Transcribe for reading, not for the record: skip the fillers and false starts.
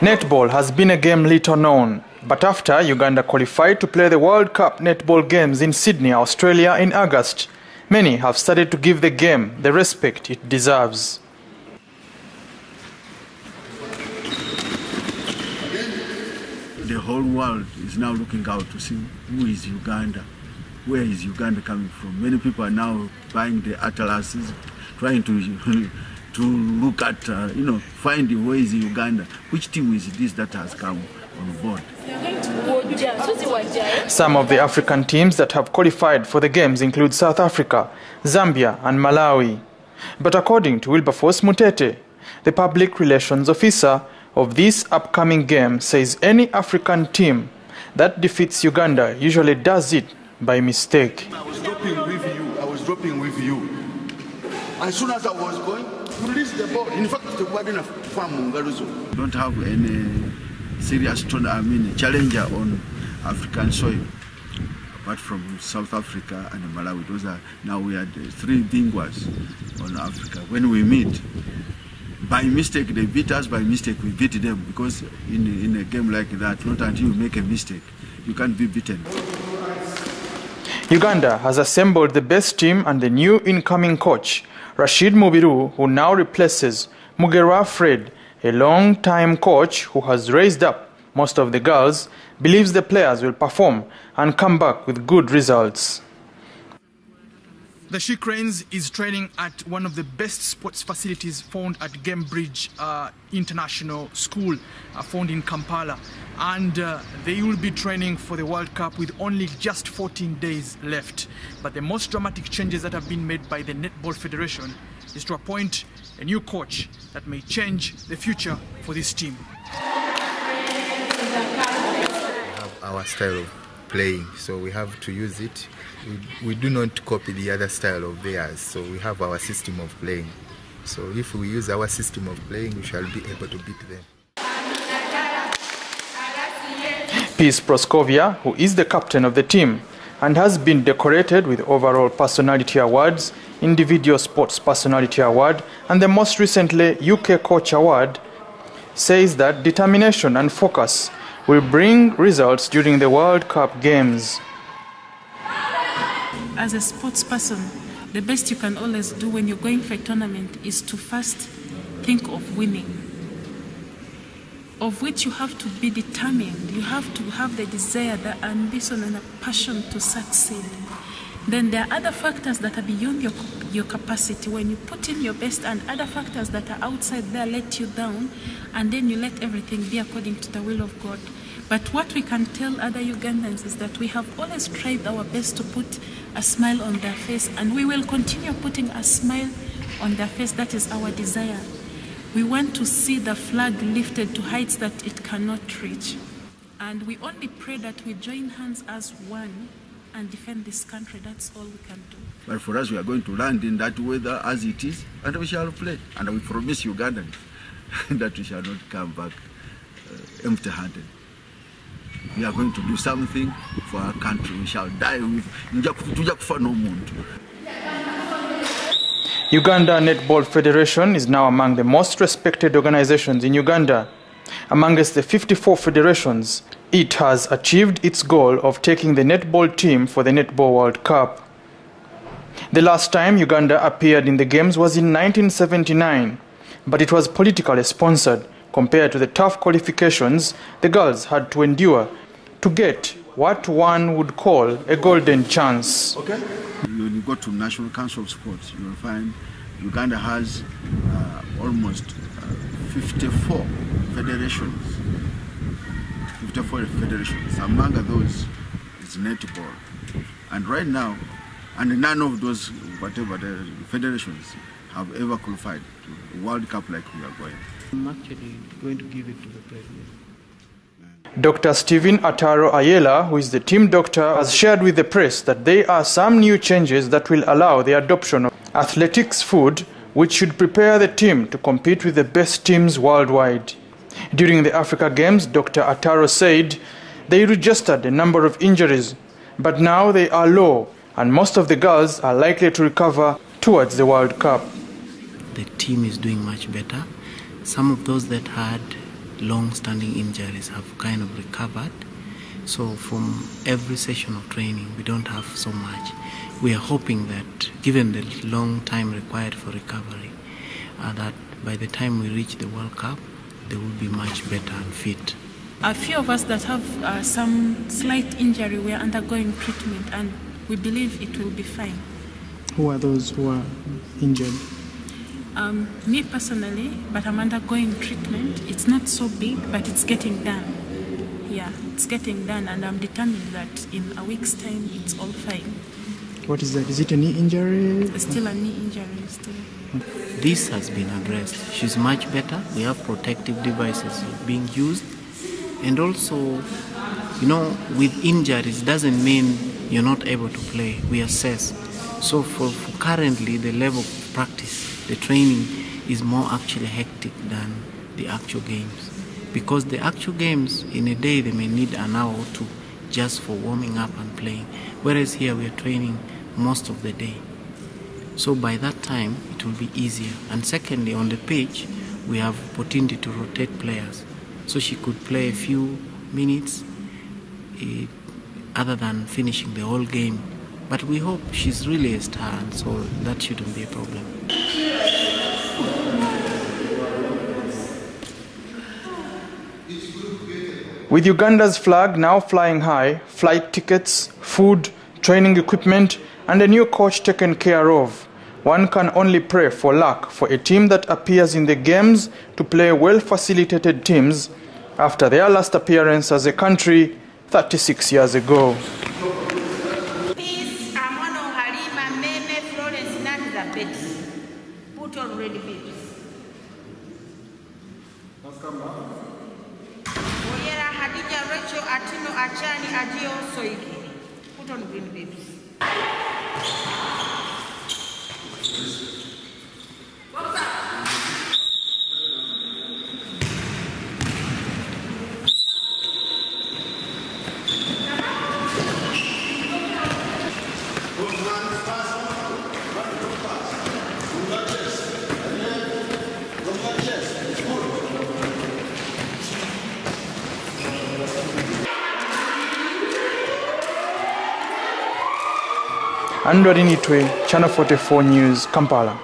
Netball has been a game little known, but after Uganda qualified to play the World Cup Netball Games in Sydney, Australia in August, many have started to give the game the respect it deserves. The whole world is now looking out to see who is Uganda, where is Uganda coming from. Many people are now buying the atlases, trying to look at, find where is Uganda, which team is this that has come on board. Some of the African teams that have qualified for the games include South Africa, Zambia and Malawi. But according to Wilberforce Mutete, the public relations officer of this upcoming game, says any African team that defeats Uganda usually does it by mistake. I was dropping with you. As soon as I was going, release the ball. In fact, the ball didn't farm. Don't have any serious challenger on African soil, apart from South Africa and Malawi. Those are now we had 3 Bingwas on Africa. When we meet, by mistake they beat us, by mistake we beat them, because in a game like that, not until you make a mistake, you can't be beaten. Uganda has assembled the best team, and the new incoming coach, Rashid Mubiru, who now replaces Mugerwa Fred, a long-time coach who has raised up most of the girls, believes the players will perform and come back with good results. The She Cranes is training at one of the best sports facilities found at Cambridge International School, found in Kampala. And they will be training for the World Cup with only just 14 days left. But the most dramatic changes that have been made by the Netball Federation is to appoint a new coach that may change the future for this team. We have our style of playing, so we have to use it. We do not copy the other style of theirs, so we have our system of playing. So if we use our system of playing, we shall be able to beat them. Peace Proskovia, who is the captain of the team and has been decorated with overall personality awards, individual sports personality award and the most recently UK coach award, says that determination and focus will bring results during the World Cup Games. As a sports person, the best you can always do when you're going for a tournament is to first think of winning, of which you have to be determined. You have to have the desire, the ambition and the passion to succeed. Then there are other factors that are beyond your capacity. When you put in your best, and other factors that are outside there let you down, and then you let everything be according to the will of God. But what we can tell other Ugandans is that we have always tried our best to put a smile on their face, and we will continue putting a smile on their face. That is our desire. We want to see the flag lifted to heights that it cannot reach. And we only pray that we join hands as one and defend this country. That's all we can do. But for us, we are going to land in that weather as it is, and we shall play. And we promise Ugandans that we shall not come back empty-handed. We are going to do something for our country. We shall die with no muntu. Uganda Netball Federation is now among the most respected organizations in Uganda. Amongst the 54 federations, it has achieved its goal of taking the netball team for the Netball World Cup. The last time Uganda appeared in the Games was in 1979, but it was politically sponsored compared to the tough qualifications the girls had to endure to get what one would call a golden chance. Okay. When you go to National Council of Sports, you will find Uganda has almost 54 federations. 54 federations. Among those is netball. And right now, and none of those, whatever the federations, have ever qualified to the World Cup like we are going. I'm actually going to give it to the president. Dr. Stephen Ataro Ayela, who is the team doctor, has shared with the press that there are some new changes that will allow the adoption of athletics food, which should prepare the team to compete with the best teams worldwide. During the Africa Games, Dr. Ataro said they registered a number of injuries, but now they are low and most of the girls are likely to recover towards the World Cup. The team is doing much better. Some of those that had long-standing injuries have kind of recovered. So from every session of training, we don't have so much. We are hoping that, given the long time required for recovery, that by the time we reach the World Cup, they will be much better and fit. A few of us that have some slight injury, we are undergoing treatment, and we believe it will be fine. Who are those who are injured? Me personally, but I'm undergoing treatment. It's not so big, but it's getting done. Yeah, it's getting done, and I'm determined that in a week's time, it's all fine. What is that? Is it a knee injury? It's still a knee injury, still. This has been addressed. She's much better. We have protective devices being used. And also, with injuries doesn't mean you're not able to play. We assess. So for currently, the level of practice, the training is more actually hectic than the actual games. Because the actual games, in a day, they may need an hour or two just for warming up and playing. Whereas here, we are training most of the day. So by that time, it will be easier. And secondly, on the pitch, we have opportunity to rotate players. So she could play a few minutes other than finishing the whole game. But we hope she's really a star, and so that shouldn't be a problem. With Uganda's flag now flying high, flight tickets, food, training equipment, and a new coach taken care of, one can only pray for luck for a team that appears in the games to play well-facilitated teams after their last appearance as a country 36 years ago. Put on ready babes. Oyera Hadija Rachel Atino Achani Adio Soiki. Put on green babes. Andrew Nitwe, Channel 44 News, Kampala.